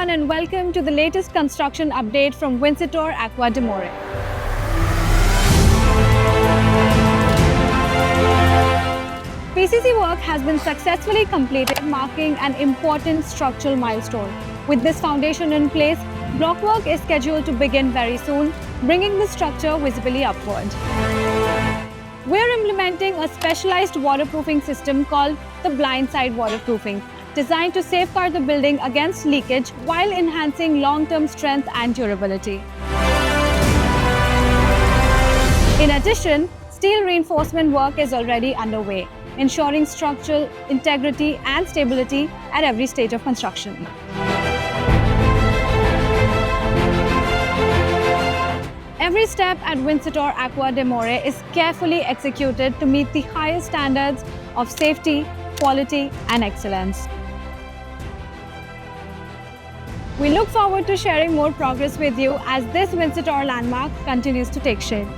everyone and welcome to the latest construction update from Vincitore Aqua Dimore. PCC work has been successfully completed, marking an important structural milestone. With this foundation in place, block work is scheduled to begin very soon, bringing the structure visibly upward. We're implementing a specialized waterproofing system called the blindside waterproofing, designed to safeguard the building against leakage while enhancing long-term strength and durability. In addition, steel reinforcement work is already underway, ensuring structural integrity and stability at every stage of construction. Every step at Vincitore Aqua Dimore is carefully executed to meet the highest standards of safety, quality, and excellence. We look forward to sharing more progress with you as this Vincitore landmark continues to take shape.